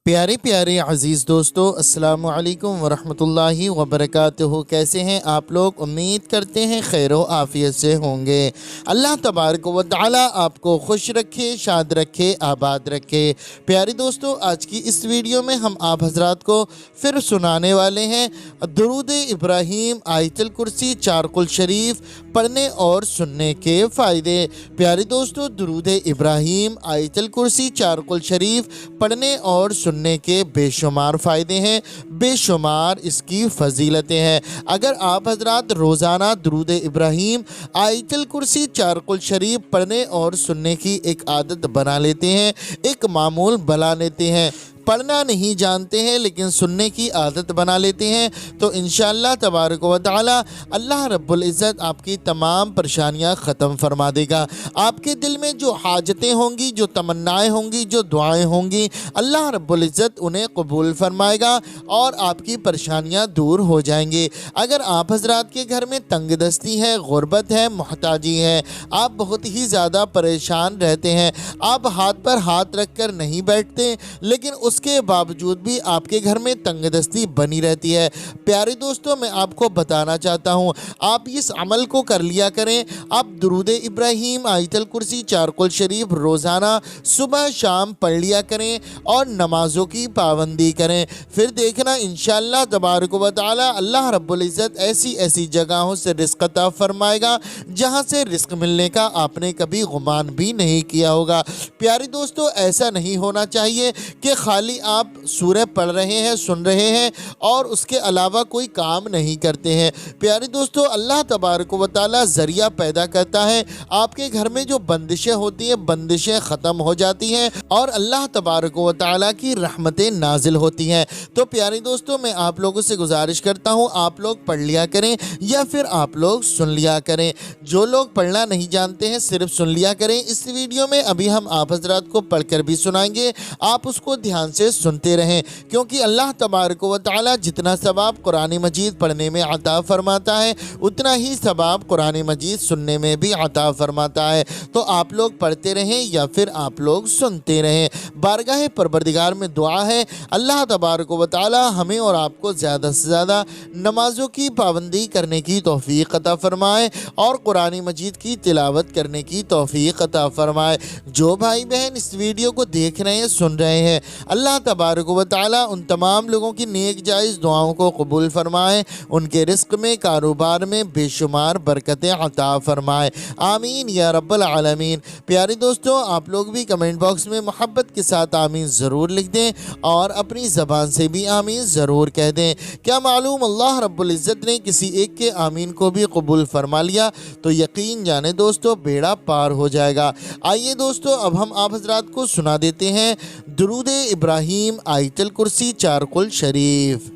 پیارے پیارے عزیز دوستو، السلام علیکم ورحمۃ اللہ وبرکاتہ۔ کیسے ہیں آپ لوگ؟ امید کرتے ہیں خیر و عافیت سے ہوں گے۔ اللہ تبارک و تعالی آپ کو خوش رکھے، شاد رکھے، آباد رکھے۔ پیارے دوستو، آج کی اس ویڈیو میں ہم آپ حضرات کو پھر سنانے والے ہیں درود ابراہیم آیت الکرسی چارقل شریف پڑھنے اور سننے کے فائدے۔ پیارے دوستو، درود ابراہیم آیت الکرسی چارقل شریف پڑھنے اور سننے کے بے شمار فائدے ہیں، بے شمار اس کی فضیلتیں ہیں۔ اگر آپ حضرات روزانہ درود ابراہیم آیت الکرسی چارقل شریف پڑھنے اور سننے کی ایک عادت بنا لیتے ہیں، ایک معمول بنا لیتے ہیں، پڑھنا نہیں جانتے ہیں لیکن سننے کی عادت بنا لیتے ہیں، تو انشاءاللہ تبارک و تعالی اللہ رب العزت آپ کی تمام پریشانیاں ختم فرما دے گا۔ آپ کے دل میں جو حاجتیں ہوں گی، جو تمنائیں ہوں گی، جو دعائیں ہوں گی، اللہ رب العزت انہیں قبول فرمائے گا اور آپ کی پریشانیاں دور ہو جائیں گے۔ اگر آپ حضرات کے گھر میں تنگ دستی ہے، غربت ہے، محتاجی ہے، آپ بہت ہی زیادہ پریشان رہتے ہیں، آپ ہاتھ پر ہاتھ رکھ کر نہیں بیٹھتے، لیکن اس کے باوجود بھی آپ کے گھر میں تنگ دستی بنی رہتی ہے، پیارے دوستو میں آپ کو بتانا چاہتا ہوں، آپ اس عمل کو کر لیا کریں۔ آپ درود ابراہیم آیت الکرسی چارقل شریف روزانہ صبح شام پڑھ لیا کریں اور نمازوں کی پابندی کریں، پھر دیکھنا انشاءاللہ تبارک و تعالی اللہ رب العزت ایسی ایسی جگہوں سے رزق عطا فرمائے گا جہاں سے رزق ملنے کا آپ نے کبھی گمان بھی نہیں کیا ہوگا۔ پیارے دوستو، ایسا نہیں ہونا چاہیے کہ خالی آپ سورہ پڑھ رہے ہیں، سن رہے ہیں اور اس کے علاوہ کوئی کام نہیں کرتے ہیں۔ پیارے دوستو، اللہ تبارک و تعالی ذریعہ پیدا کرتا ہے، آپ کے گھر میں جو بندشیں ہوتی ہیں بندشیں ختم ہو جاتی ہیں اور اللہ تبارک و تعالی کی رحمتیں نازل ہوتی ہیں۔ تو پیارے دوستو، میں آپ لوگوں سے گزارش کرتا ہوں، آپ لوگ پڑھ لیا کریں یا پھر آپ لوگ سن لیا کریں۔ جو لوگ پڑھنا نہیں جانتے ہیں صرف سن لیا کریں۔ اس ویڈیو میں ابھی ہم آپ حضرات کو پڑھ کر بھی سنائیں گے، آپ اس کو دھیان سے سنتے رہیں، کیونکہ اللہ تبارک و تعالی جتنا ثواب قرآن مجید پڑھنے میں عطا فرماتا ہے اتنا ہی ثواب قرآن مجید سننے میں بھی عطا فرماتا ہے۔ تو آپ لوگ پڑھتے رہیں یا پھر آپ لوگ سنتے رہیں۔ بارگاہ پروردگار میں دعا ہے اللہ تبارک و تعالی ہمیں اور آپ کو زیادہ سے زیادہ نمازوں کی پابندی کرنے کی توفیق عطا فرمائے اور قرآن مجید کی تلاوت کرنے کی توفیق عطا فرمائے۔ جو بھائی بہن اس ویڈیو کو دیکھ رہے ہیں، سن رہے ہیں، اللہ تبارک و تعالی ان تمام لوگوں کی نیک جائز دعاؤں کو قبول فرمائے، ان کے رزق میں، کاروبار میں بے شمار برکتیں عطا فرمائے، آمین یا رب العالمین۔ پیارے دوستو، آپ لوگ بھی کمنٹ باکس میں محبت کے ساتھ آمین ضرور لکھ دیں اور اپنی زبان سے بھی آمین ضرور کہہ دیں۔ کیا معلوم اللہ رب العزت نے کسی ایک کے آمین کو بھی قبول فرما لیا تو یقین جانے دوستو بیڑا پار ہو جائے گا۔ آئیے دوستو، اب ہم آپ حضرات کو سنا دیتے ہیں درود ابراہیم آیت الکرسی چارقل شریف۔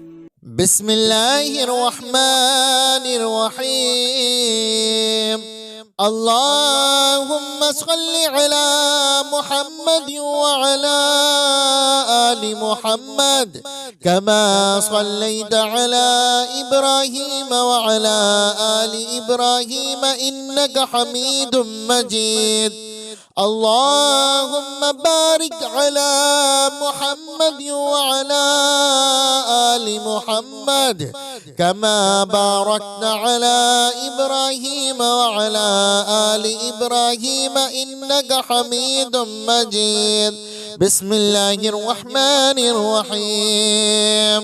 بسم اللہ الرحمن الرحیم۔ اللہم صل علی محمد وعلی آل محمد کما صلیت علی ابراہیم وعلی آل ابراہیم انک حمید مجید۔ اللہم بارک علی محمد وعلی آل محمد کما بارکت علی ابراہیم وعلی آل ابراہیم انک حمید مجید۔ بسم اللہ الرحمن الرحیم۔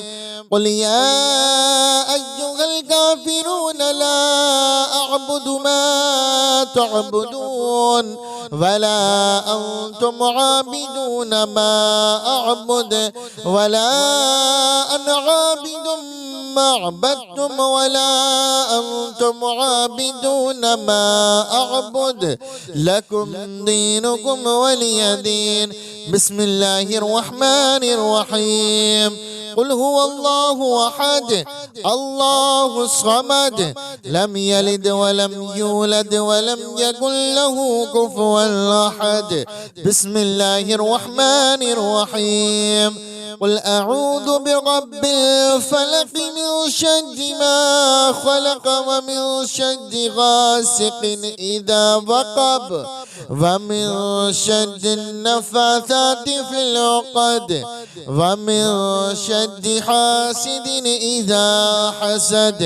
قل یا ایہا الکافرون لا اعبد ما تعبدون ولا انتم عابدون ما اعبد ولا انا عابد ما عبدتم ولا انتم عابدون ما اعبد لكم دينكم ولي دين۔ بسم اللہ الرحمن الرحیم۔ قل هو الله احد الله الصمد لم يلد ولم يولد ولم يكن له كفوا احد۔ بسم اللہ الرحمن الرحیم۔ قل أعوذ برب الفلق من شر ما خلق ومن شر غاسق إذا وقب ومن شر النفاثات في العقد ومن شر حاسد إذا حسد.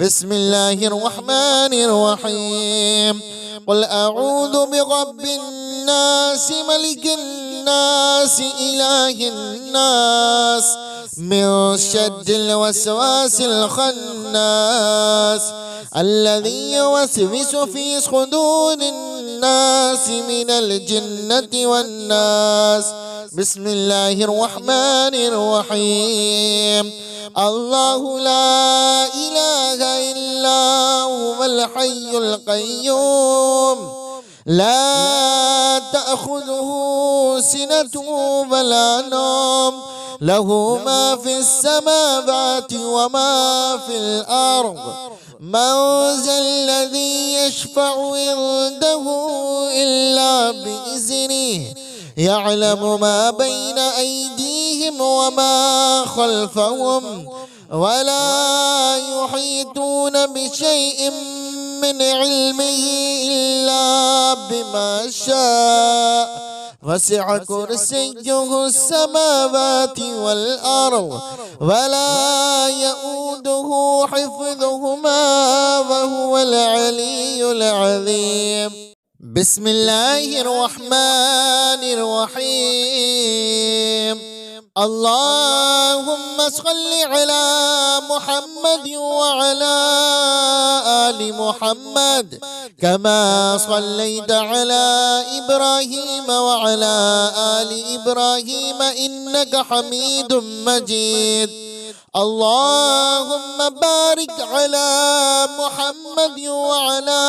بسم الله الرحمن الرحيم. قل أعوذ برب الناس ملك الناس إله الناس من شر الوسواس الخناس الذي يوسوس في صدور الناس من الجنة والناس. بسم الله الرحمن الرحيم. الله لا إله إلا هو الحي القيوم لا تأخذه سنة ولا نوم له ما في السماوات وما في الأرض. من ذا الذي يشفع عنده إلا بإذنه يعلم ما بين أيديهم وما خلفهم ولا يحيطون بشيء من علمه إلا بما شاء وسع كرسيه السماوات والأرض ولا يؤوده حفظهما وهو العلي العظيم. بسم الله الرحمن الرحيم. اللهم صل على محمد وعلى آل محمد كما صليت على إبراهيم وعلى آل إبراهيم إنك حميد مجيد. اللهم بارك على محمد وعلى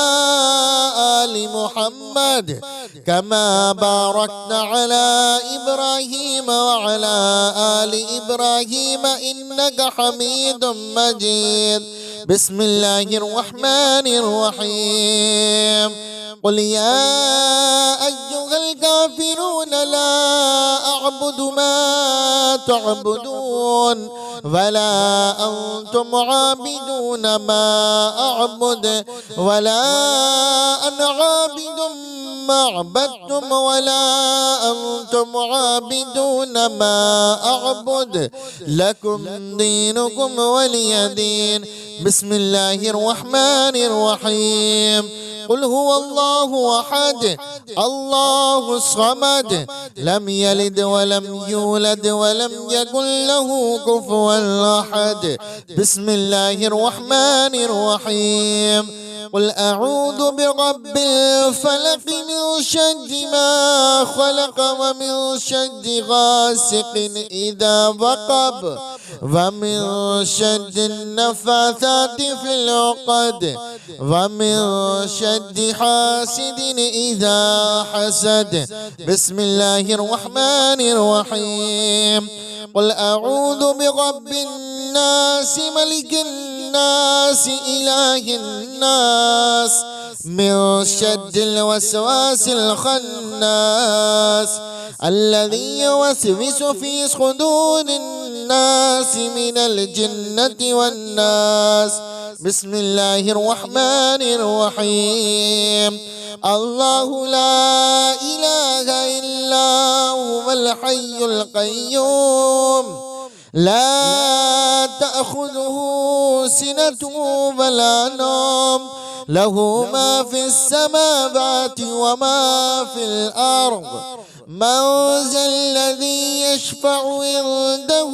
آل محمد كما باركت على إبراهيم وعلى آل إبراهيم إنك حميد مجيد. بسم الله الرحمن الرحيم. قل يا أيها الكافرون لا أعبد ما تعبدون ولا أنتم عابدون ما أعبد ولا أنا عابد ما عبدتم ولا أنتم عابدون ما أعبد لكم دينكم ولي دين. بسم الله الرحمن الرحيم. قل هو الله أحد الله الصمد لم يلد ولم يولد ولم يكن له كفوا أحد. بسم الله الرحمن الرحيم. قل أعوذ برب الفلق من شر ما خلق ومن شر غاسق إذا وقب ومن شر النفاثات في العقد ومن شر حاسد إذا حسد. بسم الله الرحمن الرحيم. قل أعوذ برب الناس ملك الناس إله الناس من شر الوسواس الخناس الذي يوسوس في صدور الناس من الجنة والناس. بسم الله الرحمن الرحيم. الله لا إله إلا هو الحي القيوم لا تأخذه سنة ولا نوم له ما في السماوات وما في الأرض. من ذا الذي يشفع عنده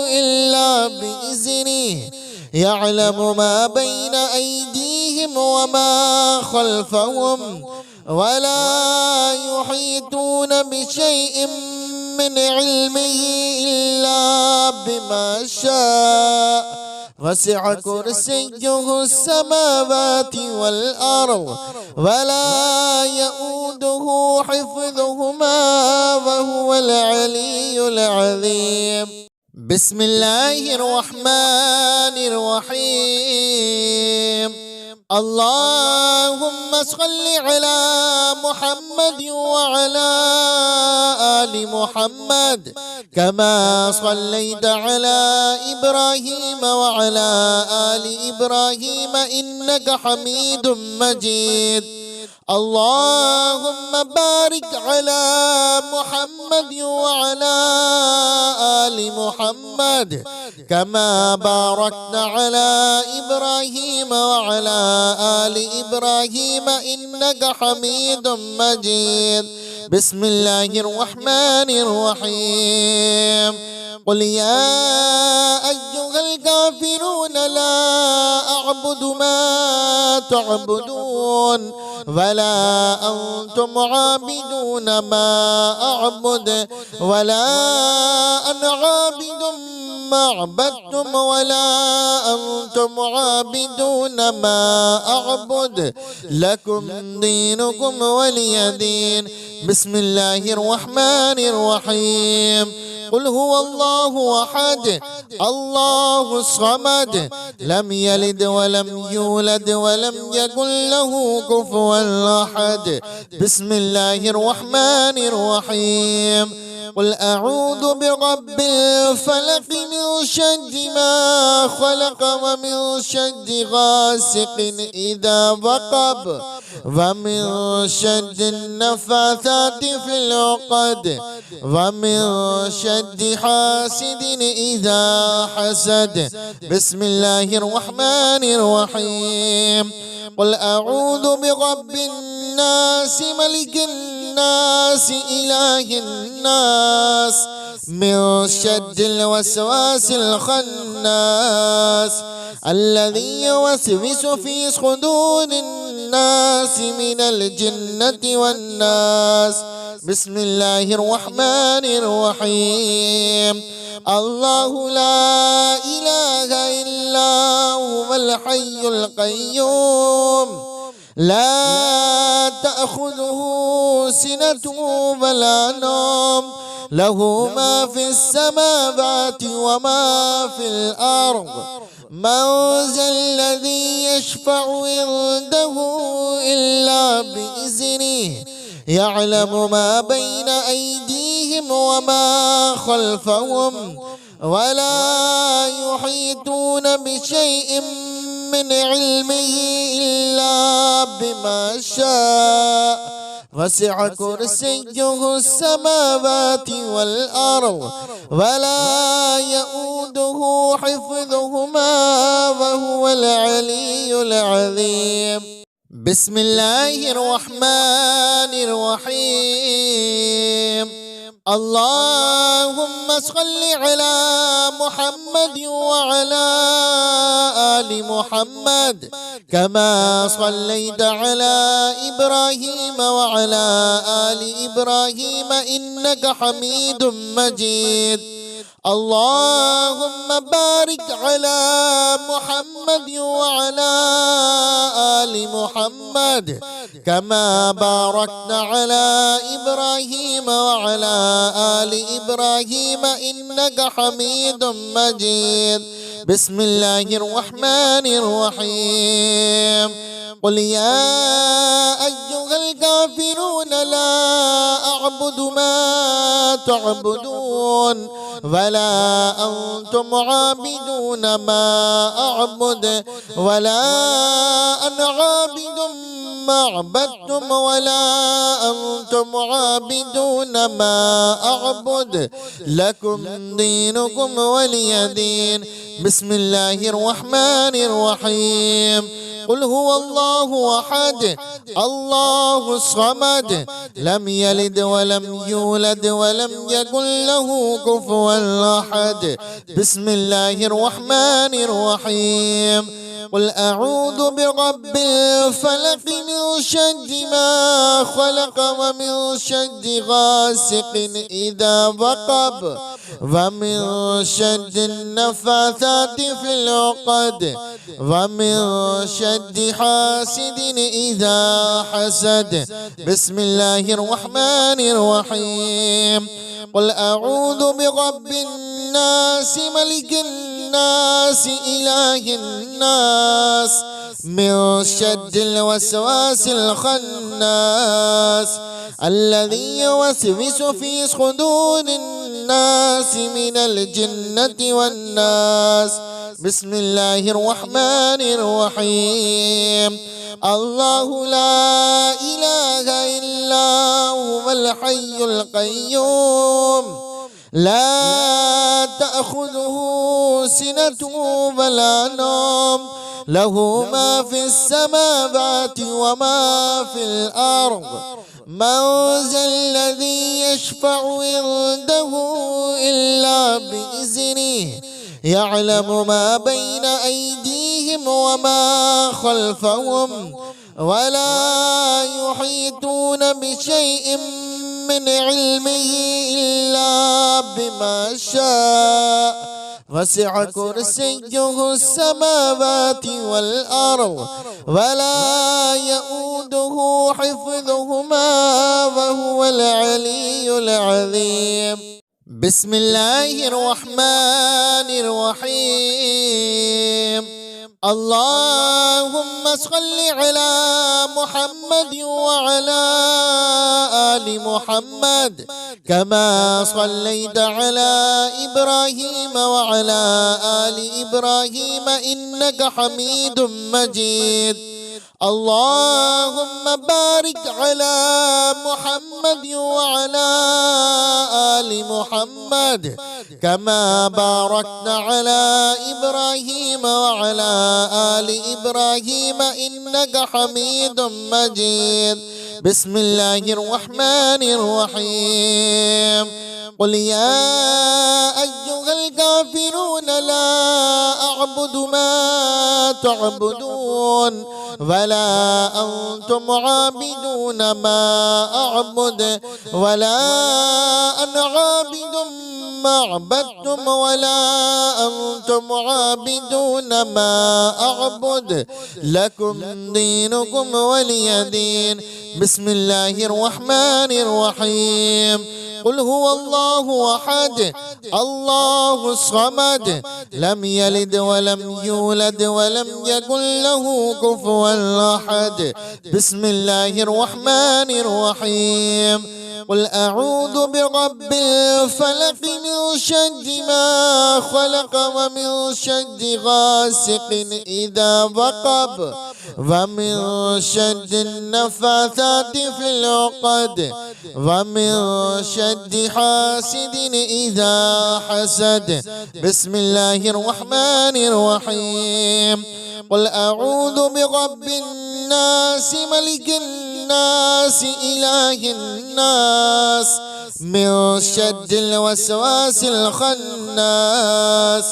إلا بإذنه يعلم ما بين أيديهم وما خلفهم ولا يحيطون بشيء من علمه إلا بما شاء وسع كرسيه السماوات والأرض ولا يؤوده حفظهما وهو العلي العظيم. بسم الله الرحمن الرحيم. اللهم صل على محمد وعلى آل محمد كما صليت على إبراهيم وعلى آل إبراهيم إنك حميد مجيد. اللهم بارك على محمد وعلى آل محمد كما باركت على إبراهيم وعلى آل إبراهيم إنك حميد مجيد. بسم الله الرحمن الرحيم. قل يا أيها الكافرون لا أعبد ما تعبدون ولا أنتم عابدون ما أعبد ولا أنا عابد ما عبدتم ولا أنتم عابدون ما أعبد لكم دينكم ولي دين. بسم الله الرحمن الرحيم. قل هو الله أحد الله الصمد لم يلد ولم يولد ولم يكن له كفوا أحد. بسم الله الرحمن الرحيم. قل أعوذ برب الفلق من شر ما خلق ومن شر غاسق إذا وقب ومن شر النفاثات في العقد ومن شر حاسد إذا حسد. بسم الله الرحمن الرحيم. قل أعوذ برب الناس ملك الناس إله الناس من شر الوسواس الخناس الذي يوسوس في صدور الناس من الجنة والناس. بسم الله الرحمن الرحيم. الله لا إله إلا هو الحي القيوم لا تأخذه سنة ولا نوم له ما في السماوات وما في الأرض. من ذا الذي يشفع عنده إلا بإذنه يعلم ما بين أيديهم وما خلفهم ولا يحيطون بشيء من علمه إلا بما شاء وسع كرسيه السماوات والأرض ولا يؤوده حفظهما وهو العلي العظيم. بسم الله الرحمن الرحيم. اللهم صل على محمد وعلى آل محمد كما صليت على إبراهيم وعلى آل إبراهيم إنك حميد مجيد. اللهم بارك على محمد وعلى آل محمد كما باركت على إبراهيم وعلى آل إبراهيم إنك حميد مجيد. بسم الله الرحمن الرحيم. قل يا أيها الكافرون لا أعبد ما تعبدون ولا أنتم عابدون ما أعبد ولا أنا عابد ما عبدتم ولا أنتم عابدون ما أعبد لكم دينكم ولي دين. بسم الله الرحمن الرحيم. قل هو الله أحد الله الصمد لم يلد ولم يولد ولم يكن له كفوا أحد. بسم الله الرحمن الرحيم. قل أعوذ برب الفلق من شر ما خلق ومن شر غاسق إذا وقب ومن شر النفاثات في العقد ومن شر حاسد إذا حسد. بسم الله الرحمن الرحيم. قل أعوذ برب الناس ملك الناس إله الناس من شر الوسواس الخناس الذي يوسوس في صدور الناس الناس من الجنة والناس. بسم الله الرحمن الرحيم. الله لا إله إلا هو الحي القيوم لا تأخذه سنة ولا نوم له ما في السماوات وما في الأرض. من ذا الذي يشفع عنده إلا بإذنه يعلم ما بين أيديهم وما خلفهم ولا يحيطون بشيء من علمه إلا بما شاء. وسع كرسيه السماوات والأرض ولا يؤوده حفظهما وهو العلي العظيم. بسم الله الرحمن الرحيم. اللهم صل على محمد وعلى آل محمد كما صليت على إبراهيم وعلى آل إبراهيم إنك حميد مجيد. اللهم بارك على محمد وعلى آل محمد كما باركت على إبراهيم وعلى آل إبراهيم إنك حميد مجيد. بسم الله الرحمن الرحيم. قل يا أيها الكافرون لا أعبد ما تعبدون ولا أنتم عابدون ما أعبد ولا أنا عابد ما عبدتم ولا أنتم عابدون ما أعبد لكم دينكم ولي دين. بسم الله الرحمن الرحيم. قل هو الله أحد الله الصمد لم يلد ولم يولد ولم يكن له كفوا أحد. بسم الله الرحمن الرحيم. قل أعوذ برب الفلق من شر ما خلق ومن شر غاسق إذا وقب ومن شر النفاثات في العقد ومن شر حاسد إذا حسد. بسم الله الرحمن الرحيم. قل أعوذ برب الناس ملك الناس إله الناس من شر الوسواس الخناس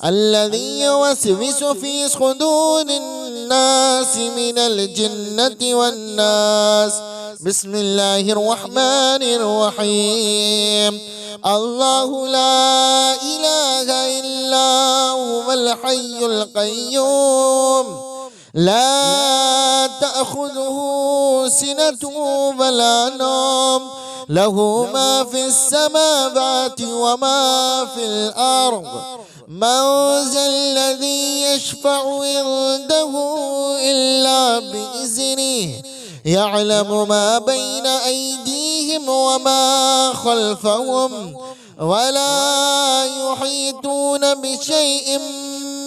الذي يوسوس في صدور الناس من الجنة والناس. بسم الله الرحمن الرحيم. الله لا إله إلا هو الحي القيوم لا تأخذه سنة ولا نوم له ما في السماوات وما في الأرض. من ذا الذي يشفع عنده إلا بإذنه يعلم ما بين أيديهم وما خلفهم ولا يحيطون بشيء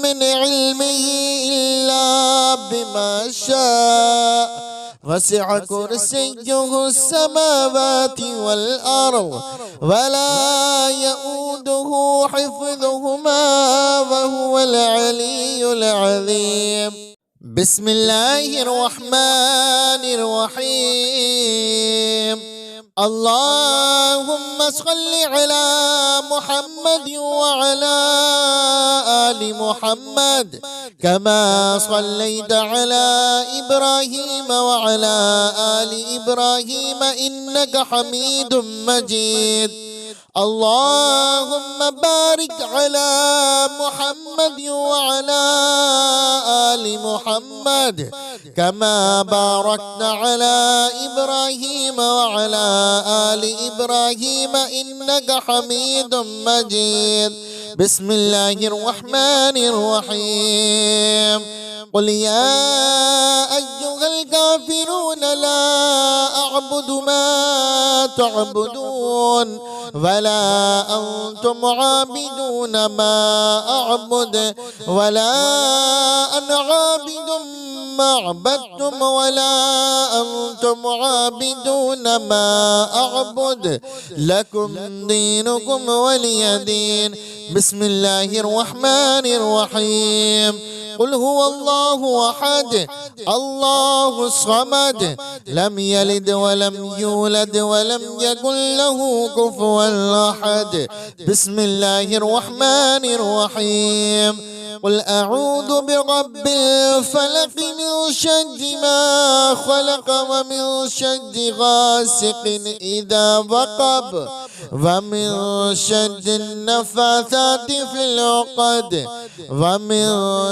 من علمه إلا بما شاء. وسع كرسيه السماوات والأرض ولا يؤوده حفظهما وهو العلي العظيم. بسم الله الرحمن الرحيم. اللهم صل على محمد وعلى آل محمد كما صليت على إبراهيم وعلى آل إبراهيم إنك حميد مجيد. اللهم بارك على محمد وعلى آل محمد كما باركت على إبراهيم وعلى آل إبراهيم إنك حميد مجيد. بسم الله الرحمن الرحيم. قل يا أيها الكافرون لا أعبد ما تعبدون ولا أنتم عابدون ما أعبد ولا أنا عابد ما عبدتم ولا أنتم عابدون ما أعبد لكم دينكم ولي دين. بسم الله الرحمن الرحيم. قل هو الله أحد الله الصمد لم يلد ولم يولد ولم يكن له كفوا أحد. بسم الله الرحمن الرحيم. قل أعوذ برب الفلق من شر ما خلق ومن شر غاسق إذا وقب ومن شر النفاثات في العقد ومن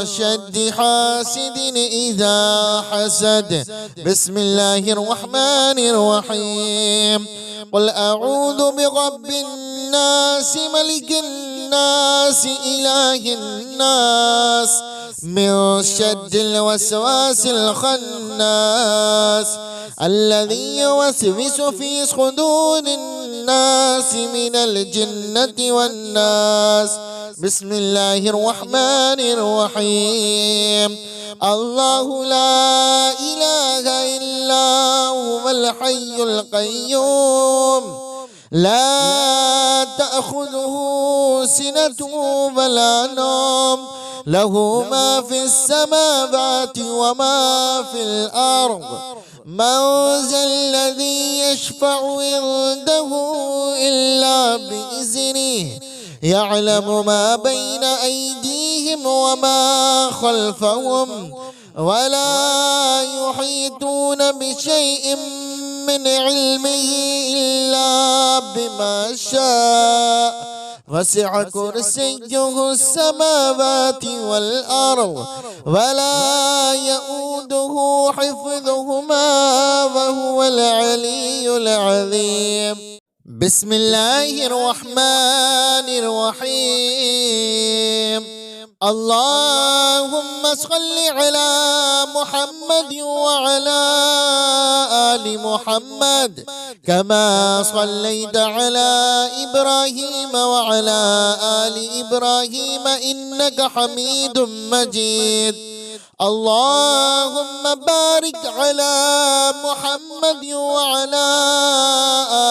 شر حاسد إذا حسد. بسم الله الرحمن الرحيم. قل أعوذ برب الناس ملك الناس إله الناس من شر الوسواس الخناس الذي يوسوس في صدور الناس من الجنة والناس. بسم الله الرحمن الرحيم. الله لا إله إلا هو الحي القيوم لا تأخذه سنة ولا نوم له ما في السماوات وما في الأرض. من ذا الذي يشفع عنده إلا بإذنه يعلم ما بين أيديهم وما خلفهم ولا يحيطون بشيء من علمه إلا بما شاء وسع كرسيه السماوات والأرض ولا يؤوده حفظهما وهو العلي العظيم. بسم الله الرحمن الرحيم. اللهم صل على محمد وعلى آل محمد كما صليت على إبراهيم وعلى آل إبراهيم إنك حميد مجيد. اللهم بارك على محمد وعلى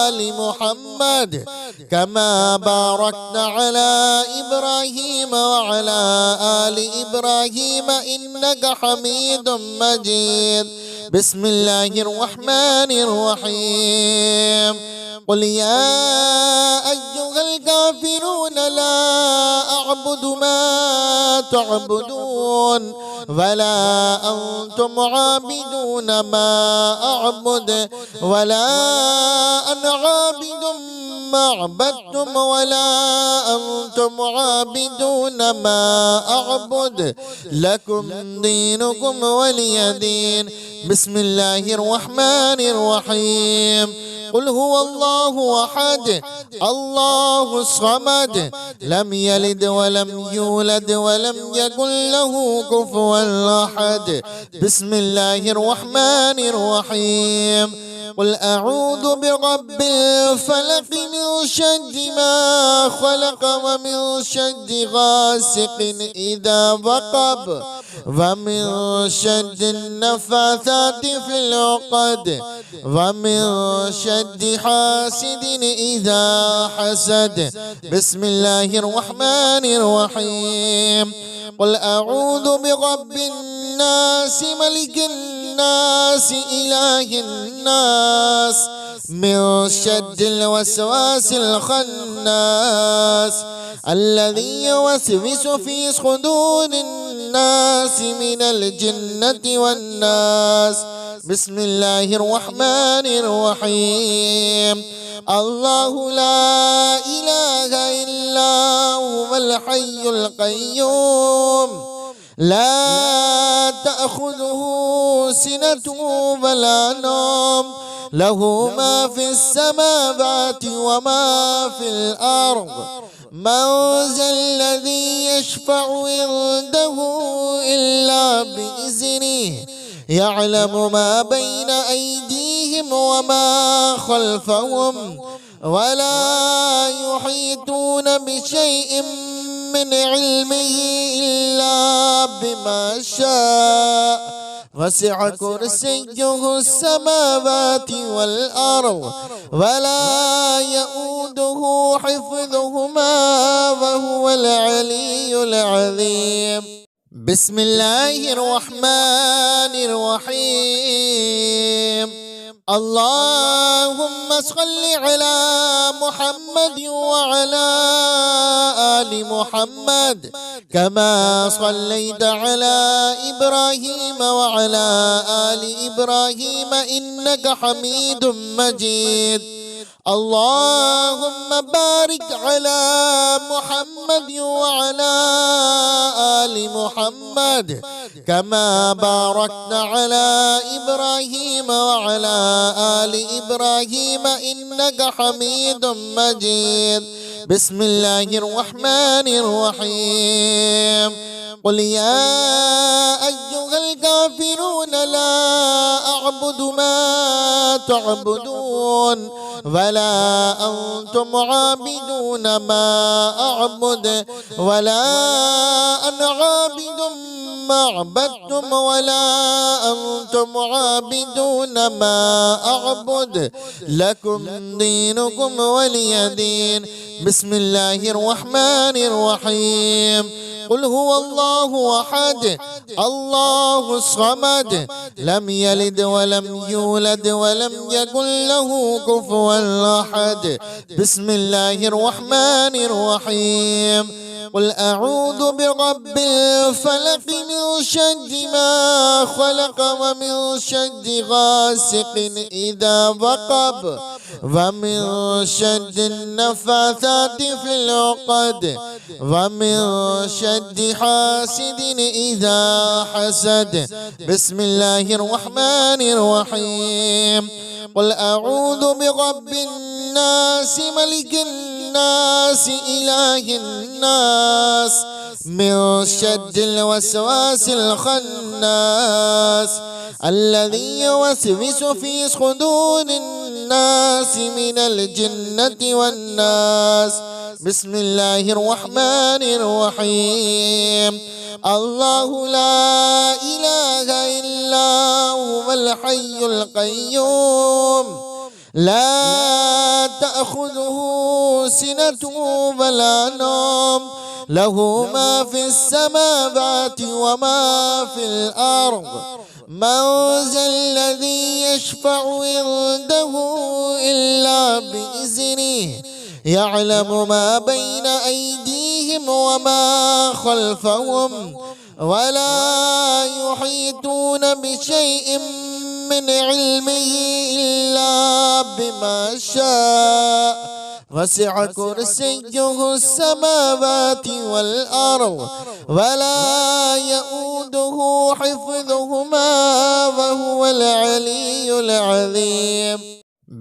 آل محمد كما باركت على إبراهيم وعلى آل إبراهيم إنك حميد مجيد. بسم الله الرحمن الرحيم. قل يا أيها الكافرون لا أعبد ما تعبدون ولا أنتم عابدون ما أعبد ولا أنا عابد ما عبدتم ولا أنتم عابدون ما أعبد لكم دينكم ولي دين. بسم الله الرحمن الرحيم. قل هو الله أحد الله الصمد لم يلد ولم يولد ولم يكن له كفوا أحد. بسم الله الرحمن الرحيم. قل أعوذ برب الفلق من شر ما خلق ومن شر غاسق إذا وقب ومن شر النفاثات في العقد ومن شر حاسد إذا حسد. بسم الله الرحمن الرحيم. قل أعوذ برب الناس ملك الناس إله الناس من شر الوسواس الخناس الذي يوسوس في صدور الناس من الجنة والناس. بسم الله الرحمن الرحيم. الله لا إله إلا هو الحي القيوم لا تأخذه سنة ولا نوم له ما في السماوات وما في الأرض. من ذا الذي يشفع عنده إلا بإذنه يعلم ما بين أيديهم وما خلفهم ولا يحيطون بشيء من علمه إلا بما شاء وسع كرسيه السماوات والأرض ولا يؤوده حفظهما وهو العلي العظيم. بسم الله الرحمن الرحيم. اللهم صل على محمد وعلى آل محمد كما صليت على إبراهيم وعلى آل إبراهيم إنك حميد مجيد. اللهم بارك على محمد وعلى آل محمد كما باركت على إبراهيم وعلى آل إبراهيم إنك حميد مجيد. بسم الله الرحمن الرحيم. قل يا أيها الكافرون لا أعبد ما تعبدون ولا أنتم عابدون ما أعبد ولا أنا عابد ما عبدتم ولا أنتم عابدون ما أعبد لكم دينكم ولي دين. بسم الله الرحمن الرحيم. قل هو الله أحد الله الصمد لم يلد ولم يولد ولم يكن له كفوا أحد. بسم الله الرحمن الرحيم. قل أعوذ برب الفلق من شر ما خلق ومن شر غاسق إذا وقب ومن شر النفاثات في العقد ومن شر حاسد إذا حسد. بسم الله الرحمن الرحيم. قل أعوذ برب الناس ملك الناس إله الناس من شر الوسواس الخناس الذي يوسوس في صدور الناس من الجنة والناس. بسم الله الرحمن الرحيم. الله لا إله إلا هو الحي القيوم لا تأخذه سنة ولا نوم له ما في السماوات وما في الأرض. من ذا الذي يشفع عنده إلا بإذنه يعلم ما بين أيديهم وما خلفهم ولا يحيطون بشيء من علمه إلا بما شاء وسع كرسيه السماوات والأرض ولا يؤوده حفظهما وهو العلي العظيم.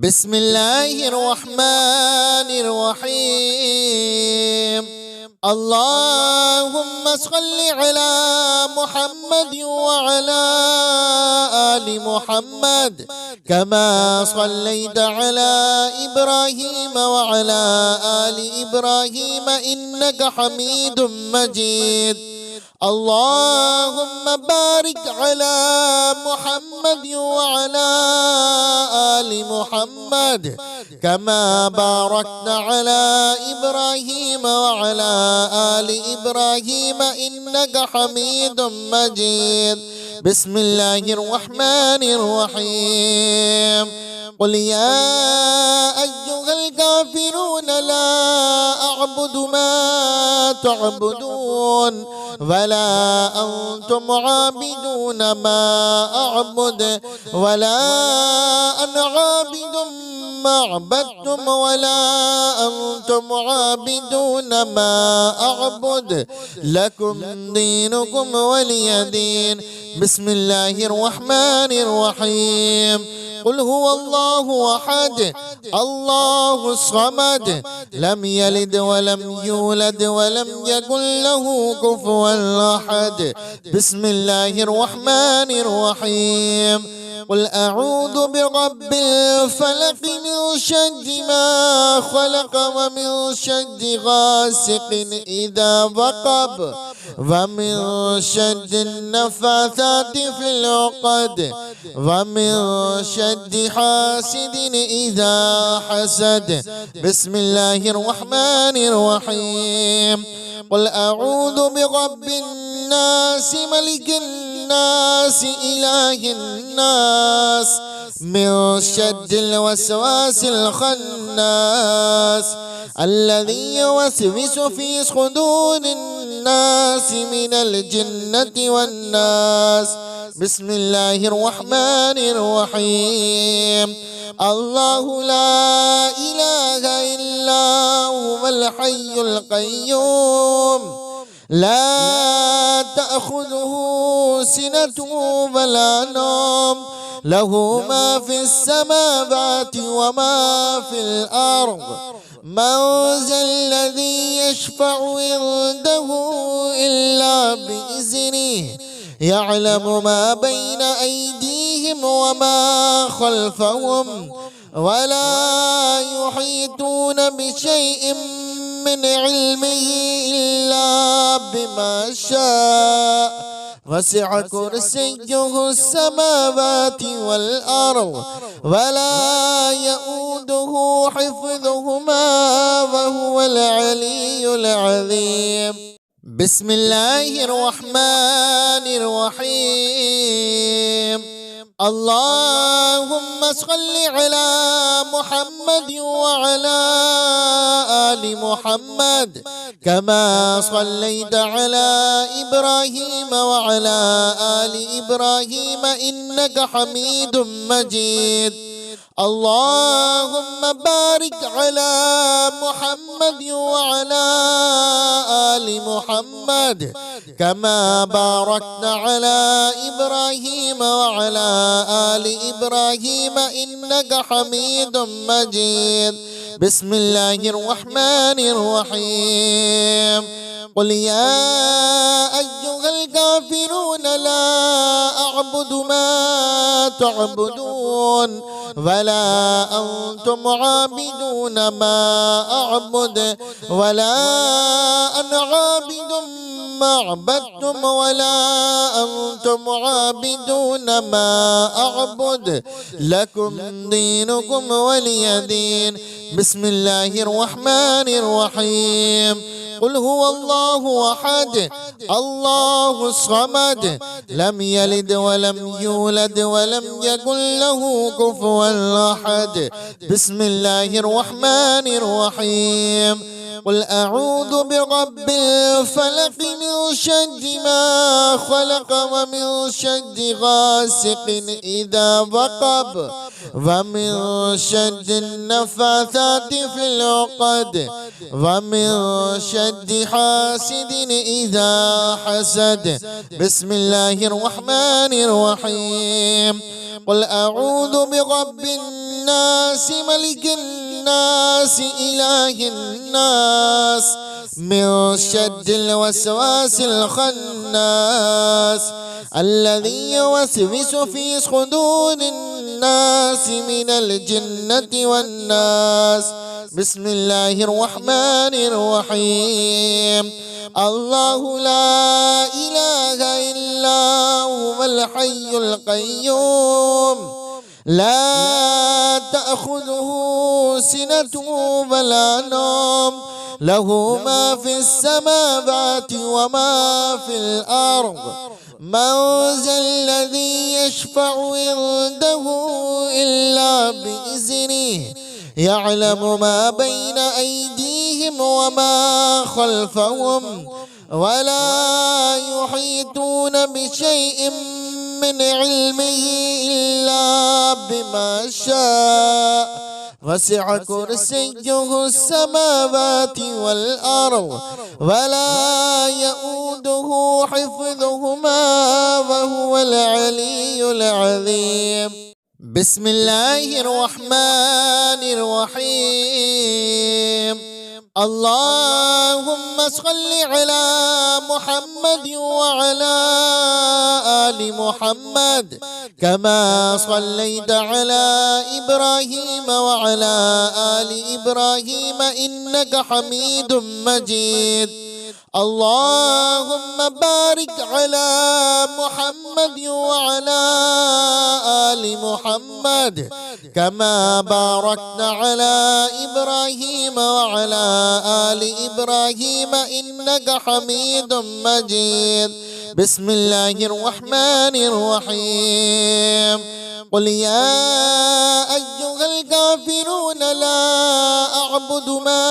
بسم الله الرحمن الرحيم. اللهم صل على محمد وعلى آل محمد كما صليت على إبراهيم وعلى آل إبراهيم إنك حميد مجيد. اللهم بارك على محمد وعلى آل محمد كما باركت على إبراهيم وعلى آل إبراهيم إنك حميد مجيد. بسم الله الرحمن الرحيم. قل يا أيها الكافرون لا أعبد ما تعبدون ولا أنتم عابدون ما أعبد ولا أنا عابد ما عبدتم ولا أنتم عابدون ما أعبد لكم دينكم ولي دين. بسم الله الرحمن الرحيم. قل هو الله أحد الله الصمد لم يلد ولم يولد ولم يكن له كفوا أحد. بسم الله الرحمن الرحيم. قل أعوذ برب الفلق من شر ما خلق ومن شر غاسق إذا وقب ومن شر النفاثات في العقد ومن شر حاسد إذا حسد. بسم الله الرحمن الرحيم. قل أعوذ برب الناس ملك الناس إله الناس من شر الوسواس الخناس الذي يوسوس في صدور الناس من الجنة والناس. بسم الله الرحمن الرحيم. الله لا إله إلا هو الحي القيوم لا تأخذه سنة ولا نوم له ما في السماوات وما في الأرض. من ذا الذي يشفع عنده إلا بإذنه يعلم ما بين أيديهم وما خلفهم ولا يحيطون بشيء من علمه إلا بما شاء وسع كرسيه السماوات والأرض ولا يؤوده حفظهما وهو العلي العظيم. بسم الله الرحمن الرحيم. اللهم صل على محمد وعلى آل محمد كما صليت على إبراهيم وعلى آل إبراهيم إنك حميد مجيد. اللهم بارك على محمد وعلى آل محمد كما باركت على إبراهيم وعلى آل إبراهيم إنك حميد مجيد. بسم الله الرحمن الرحيم. قل يا أيها الكافرون لا أعبد ما تعبدون ولا أنتم عابدون ما أعبد ولا أنا عابد ما عبدتم ولا أنتم عابدون ما أعبد لكم دينكم ولي دين. بسم الله الرحمن الرحيم. قل هو الله أحد الله الصمد لم يلد ولم يولد ولم يكن له كفوا أحد. بسم الله الرحمن الرحيم. قل أعوذ برب الفلق من شر ما خلق ومن شر غاسق إذا وقب ومن شر النفاثات في العقد ومن شر حاسد إذا حسد. بسم الله الرحمن الرحيم. قل أعوذ برب الناس ملك الناس إله الناس من شر الوسواس الخناس الذي يوسوس في صدور الناس من الجنة والناس. بسم الله الرحمن الرحيم. الله لا إله إلا هو الحي القيوم لا تأخذه سنة ولا نوم له ما في السماوات وما في الأرض. من ذا الذي يشفع عنده إلا بإذنه يعلم ما بين أيديهم وما خلفهم ولا يحيطون بشيء من علمه إلا بما شاء وسع كرسيه السماوات والأرض ولا يؤوده حفظهما وهو العلي العظيم. بسم الله الرحمن الرحيم. اللهم صل على محمد وعلى آل محمد كما صليت على إبراهيم وعلى آل إبراهيم إنك حميد مجيد. اللهم بارك على محمد وعلى آل محمد كما باركت على إبراهيم وعلى آل إبراهيم إنك حميد مجيد. بسم الله الرحمن الرحيم. قل يا أيها الكافرون لا أعبد ما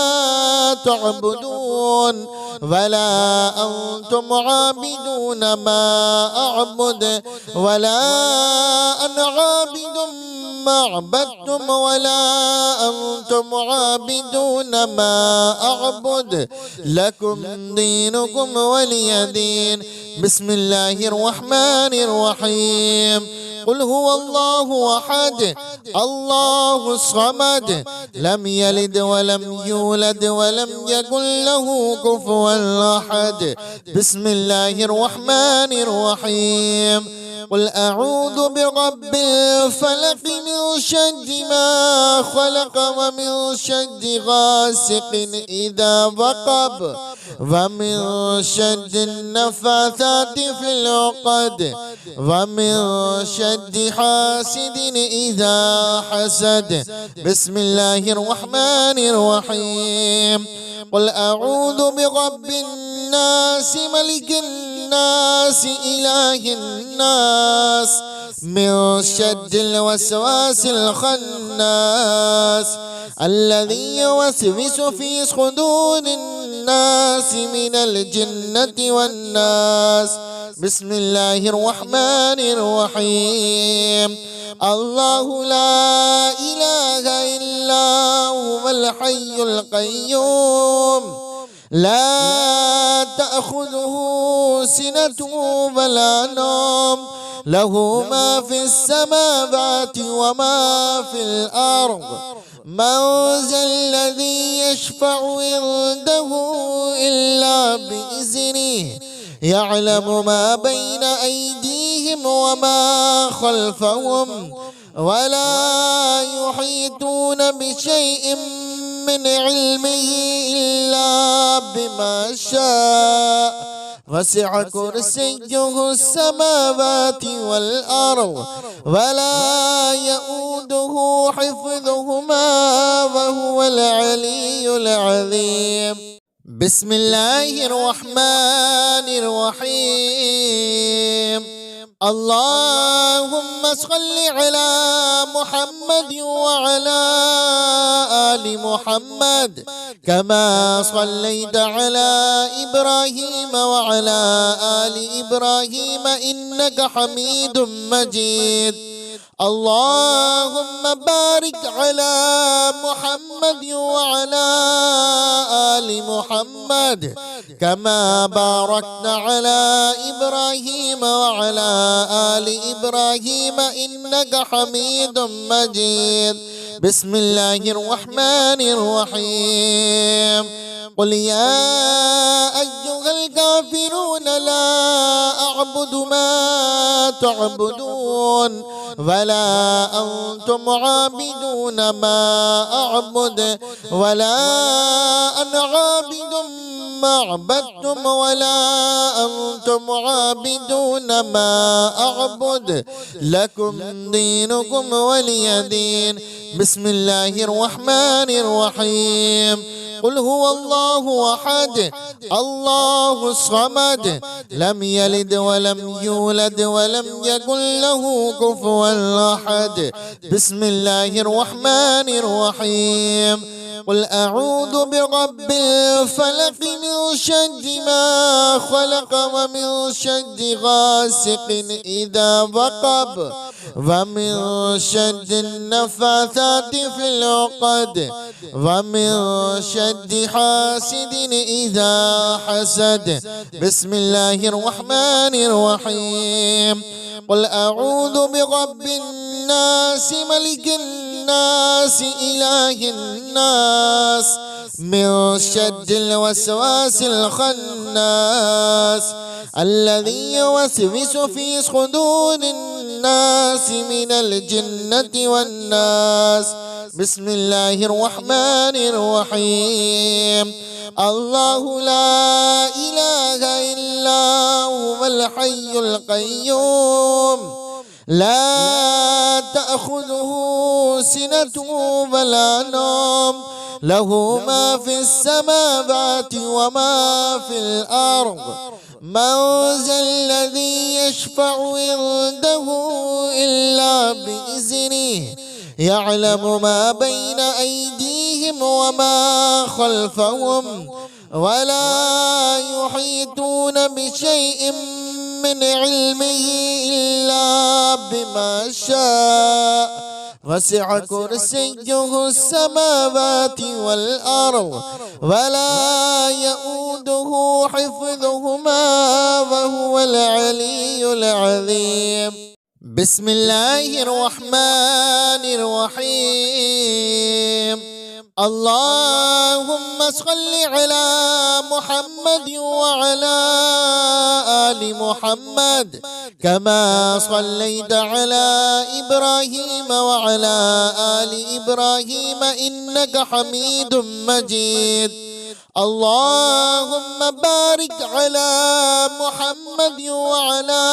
تعبدون ولا أنتم عابدون ما أعبد ولا أنا عابد ما عبدتم ولا أنتم عابدون ما أعبد لكم دينكم ولي دين. بسم الله الرحمن الرحيم. قل هو الله أحد الله الصمد لم يلد ولم يولد ولم يكن له كفوا أحد. بسم الله الرحمن الرحيم. قل أعوذ برب الفلق من شر ما خلق ومن شر غاسق إذا وقب ومن شر النفاثات في العقد ومن شر حاسد إذا حسد. بسم الله الرحمن الرحيم. قل أعوذ برب الناس ملك الناس إله الناس من شر الوسواس الخناس الذي يوسوس في صدور الناس من الجنة والناس. بسم الله الرحمن الرحيم. الله لا إله إلا هو الحي القيوم لا تأخذه سنة ولا نوم له ما في السماوات وما في الأرض. من ذا الذي يشفع عنده إلا بإذنه يعلم ما بين أيديهم وما خلفهم ولا يحيطون بشيء من علمه إلا بما شاء وسع كرسيه السماوات والأرض ولا يؤوده حفظهما وهو العلي العظيم. بسم الله الرحمن الرحيم. اللهم صل على محمد وعلى آل محمد كما صليت على إبراهيم وعلى آل إبراهيم إنك حميد مجيد. اللهم بارك على محمد وعلى آل محمد كما باركت على إبراهيم وعلى آل إبراهيم إنك حميد مجيد. بسم الله الرحمن الرحيم. قل يا أيها الكافرون لا أعبد ما تعبدون ولا أنتم عابدون ما أعبد ولا أنا عابد ما عبدتم ولا أنتم عابدون ما أعبد لكم دينكم ولي دين. بسم الله الرحمن الرحيم. قل هو الله أحد الله الصمد لم يلد ولم يولد ولم يكن له كفوا أحد. بسم الله الرحمن الرحيم. قل أعوذ برب الفلق من شر ما خلق ومن شر غاسق إذا وقب ومن شر النفاثات في العقد ومن شر حاسد إذا حسد. بسم الله الرحمن الرحيم. قل أعوذ برب الناس ملك الناس إله الناس من شر الوسواس الخناس الذي يوسوس في صدور الناس من الجنة والناس. بسم الله الرحمن الرحيم. الله لا إله إلا هو الحي القيوم لا تأخذه سنة ولا نوم له ما في السماوات وما في الأرض. من ذا الذي يشفع عنده إلا بإذنه يعلم ما بين أيديهم وما خلفهم ولا يحيطون بشيء من علمه إلا بما شاء. وسع كرسيه السماوات والأرض ولا يؤوده حفظهما وهو العلي العظيم. بسم الله الرحمن الرحيم. اللهم صل على محمد وعلى آل محمد كما صليت على إبراهيم وعلى آل إبراهيم إنك حميد مجيد. اللهم بارك على محمد وعلى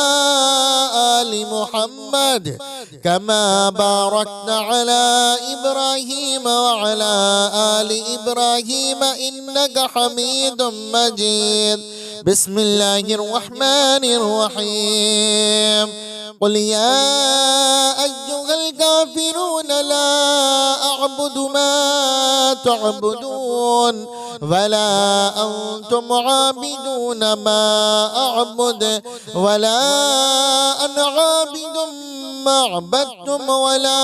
آل محمد كما باركت على إبراهيم وعلى آل إبراهيم إنك حميد مجيد. بسم الله الرحمن الرحيم. قل يا أيها الكافرون لا أعبد ما تعبدون ولا أنتم عابدون ما أعبد ولا أنا عابد ما عبدتم ولا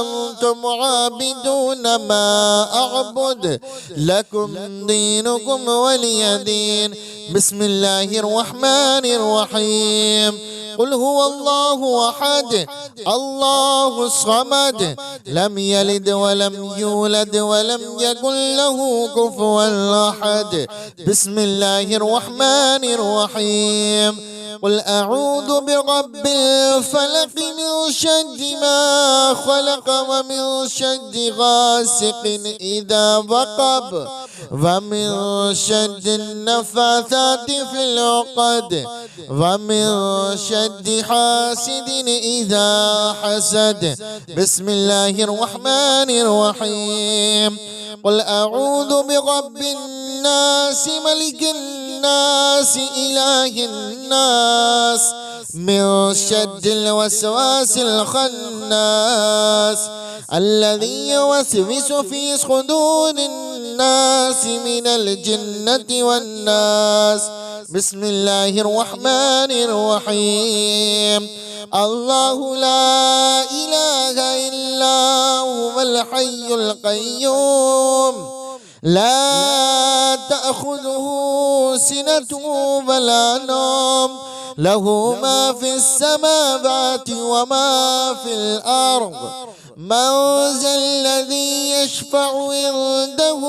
أنتم عابدون ما أعبد لكم دينكم ولي دين. بسم الله الرحمن الرحيم. قل هو الله أحد الله الصمد لم يلد ولم يولد ولم يكن له كفوا أحد. بسم الله الرحمن الرحيم. قل أعوذ برب الفلق من شر ما خلق ومن شر غاسق إذا وقب ومن شر النفاثات في العقد ومن شر حاسد إذا حسد. بسم الله الرحمن الرحيم. قل أعوذ برب الناس ملك الناس إله الناس من شر الوسواس الخناس الذي يوسوس في صدور الناس من الجنة والناس. بسم الله الرحمن الرحيم. الله لا إله إلا هو الحي القيوم لا تأخذه سنة ولا نوم له ما في السماوات وما في الأرض. من ذا الذي يشفع عنده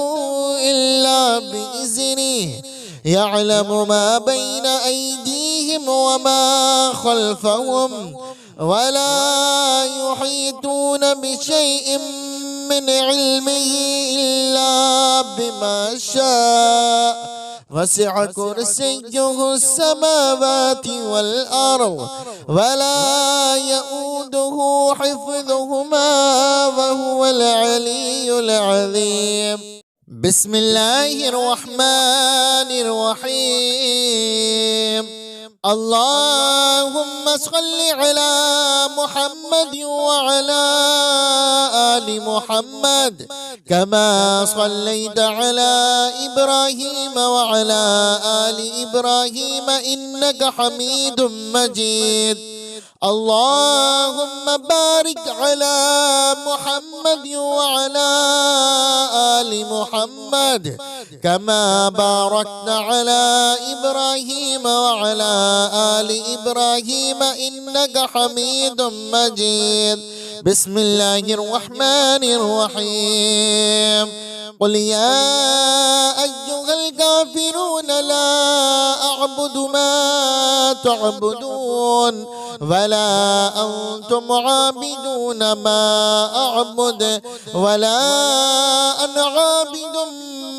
إلا بإذنه يعلم ما بين أيديهم وما خلفهم ولا يحيطون بشيء من علمه إلا بما شاء. وسع كرسيه السماوات والأرض ولا يؤوده حفظهما وهو العلي العظيم. بسم الله الرحمن الرحيم. اللهم صل على محمد وعلى آل محمد كما صليت على إبراهيم وعلى آل إبراهيم إنك حميد مجيد. اللهم بارك على محمد وعلى آل محمد كما باركت على إبراهيم وعلى آل إبراهيم إنك حميد مجيد. بسم الله الرحمن الرحيم. قل يا أيها الكافرون لا أعبد ما تعبدون ولا أنتم عابدون ما أعبد ولا أنا عابد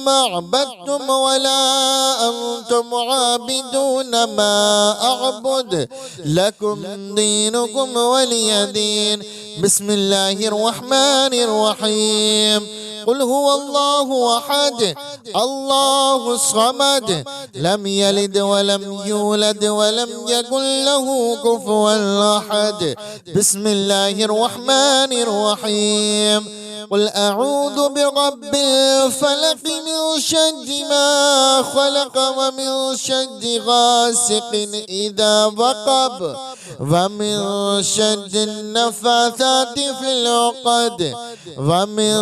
ما عبدتم ولا أنتم عابدون ما أعبد لكم دينكم ولي دين. بسم الله الرحمن الرحيم. قل هو الله أحد الله الصمد لم يلد ولم يولد ولم يكن له كفوا أحد. بسم الله الرحمن الرحيم. قل أعوذ برب الفلق من شر ما خلق ومن شر غاسق إذا وقب ومن شر النفاثات في العقد ومن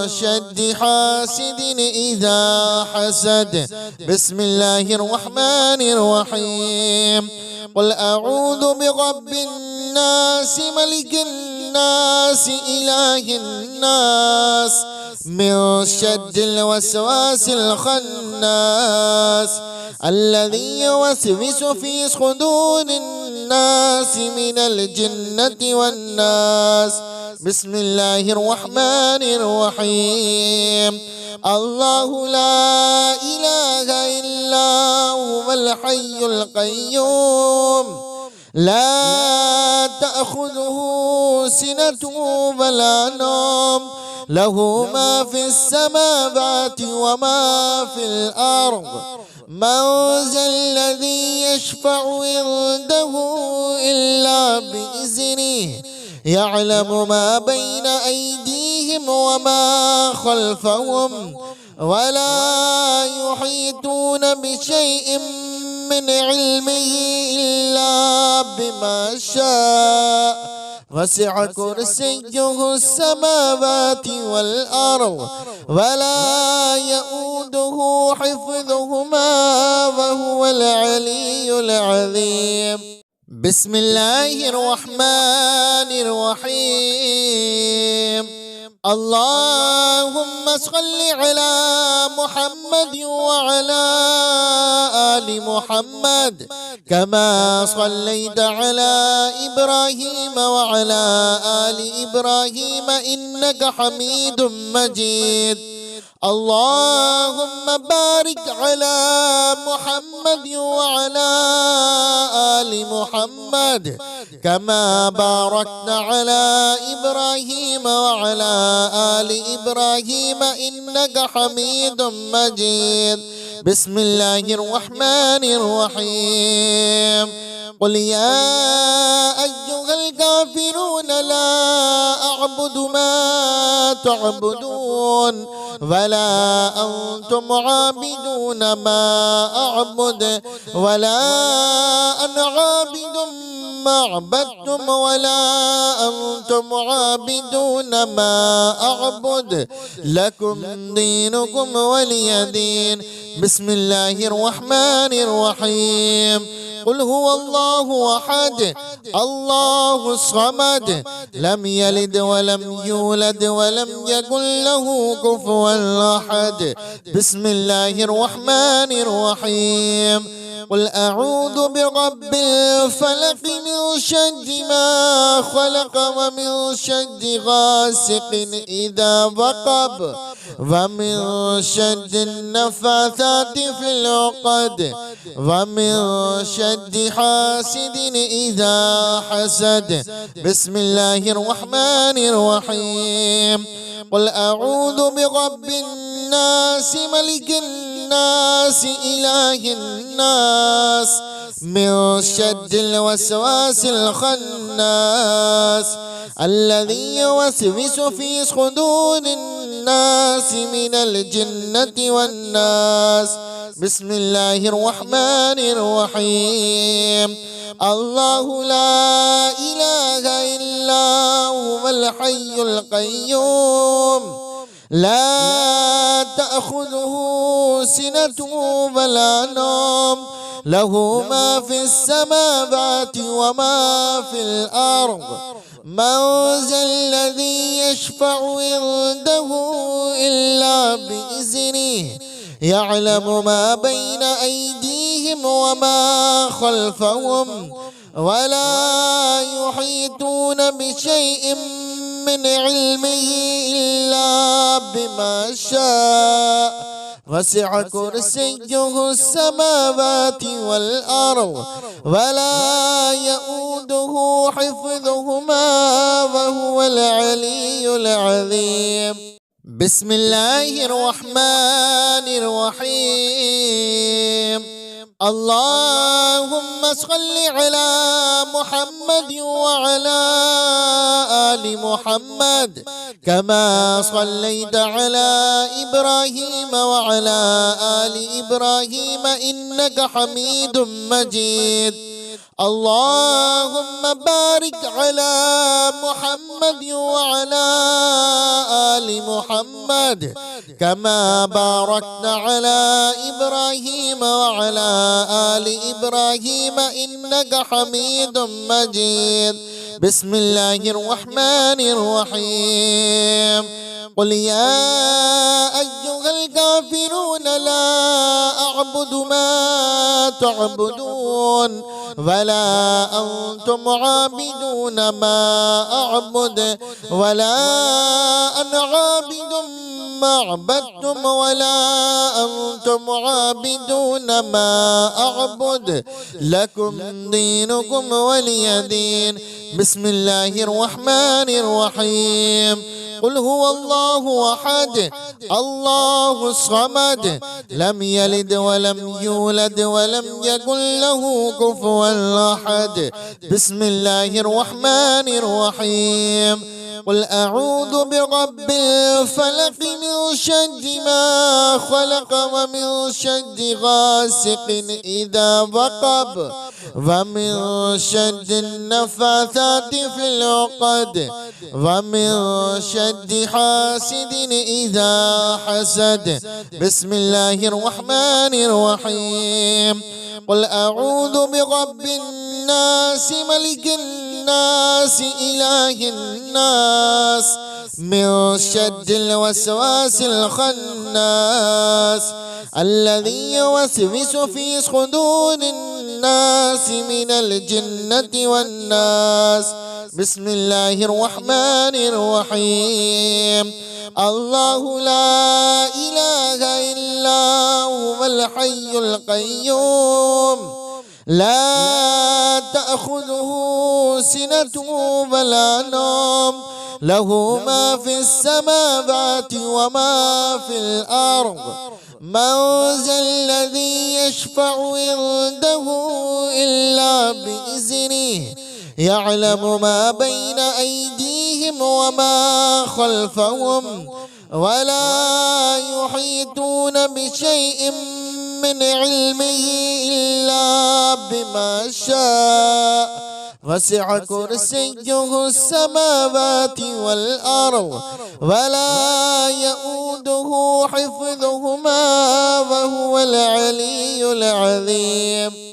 شر حاسد إذا حسد. بسم الله الرحمن الرحيم. قل أعوذ برب الناس ملك الناس إله الناس من شر الوسواس الخناس الذي يوسوس في صدور الناس من الجنة والناس. بسم الله الرحمن الرحيم. الله لا إله إلا هو الحي القيوم لا تأخذه سنة ولا نوم له ما في السماوات وما في الأرض. من ذا الذي يشفع عنده إلا بإذنه يعلم ما بين أيديهم وما خلفهم ولا يحيطون بشيء من علمه إلا بما شاء وسع كرسيه السماوات والأرض ولا يؤوده حفظهما وهو العلي العظيم. بسم الله الرحمن الرحيم. اللهم صل على محمد وعلى آل محمد كما صليت على إبراهيم وعلى آل إبراهيم إنك حميد مجيد. اللهم بارك على محمد وعلى آل محمد كما باركت على إبراهيم وعلى آل إبراهيم إنك حميد مجيد. بسم الله الرحمن الرحيم. قل يا أيها الكافرون لا أعبد ما تعبدون ولا أنتم عابدون ما أعبد ولا أنا عابد ما عبدتم ولا أنتم عابدون ما أعبد لكم دينكم ولي دين. بسم الله الرحمن الرحيم. قل هو الله أحد الله الصمد لم يلد ولم يولد ولم يكن له كفوا أحد. بسم الله الرحمن الرحيم. قل أعوذ برب الفلق من شر ما خلق ومن شر غاسق إذا وقب ومن شر النفاثات في العقد ومن شر حاسد إذا حسد. بسم الله الرحمن الرحيم. قل أعوذ برب الناس ملك الناس إله الناس من شر الوسواس الخناس الذي يوسوس في صدور الناس من الجنة والناس. بسم الله الرحمن الرحيم. الله لا إله إلا هو الحي القيوم لا تأخذه سنة ولا نوم، له ما في السماوات وما في الأرض. من ذا الذي يشفع عنده إلا بإذنه، يعلم ما بين أيديهم وما خلفهم، ولا يحيطون بشيء من علمه إلا بما شاء، وسع كرسيه السماوات والأرض، ولا يؤوده حفظهما، وهو العلي العظيم. بسم الله الرحمن الرحيم. اللهم صل على محمد وعلى آل محمد، كما صليت على إبراهيم وعلى آل إبراهيم إنك حميد مجيد. اللهم بارك على محمد وعلى آل محمد، كما باركت على إبراهيم وعلى آل إبراهيم إنك حميد مجيد. بسم الله الرحمن الرحيم. قل يا أيها الكافرون لا أعبد ما تعبدون، ولا أنتم عابدون ما أعبد، ولا أنا عابد ما عبدتم، ولا أنتم عابدون ما أعبد، لكم دينكم ولي دين. بسم الله الرحمن الرحيم. قل هو الله أحد الله الصمد، لم يلد ولم يولد ولم يكن له كفوا أحد. بسم الله الرحمن الرحيم. قل أعوذ برب الفلق من شر ما خلق، ومن شر غاسق إذا وقب، ومن شر النفاثات في العقد، ومن شر حاسد إذا حسد. بسم الله الرحمن الرحيم. قل أعوذ برب الناس ملك الناس إله الناس، من شر الوسواس الخناس، الذي يوسوس في صدور الناس من الجنة والناس. بسم الله الرحمن الرحيم. الله لا إله إلا هو الحي القيوم، لا تأخذه سنة ولا نوم، له ما في السماوات وما في الأرض. من ذا الذي يشفع عنده إلا بإذنه، يعلم ما بين أيديهم وما خلفهم، ولا يحيطون بشيء من علمه إلا بما شاء، وسع كرسيه السماوات والأرض، ولا يؤوده حفظهما، وهو العلي العظيم.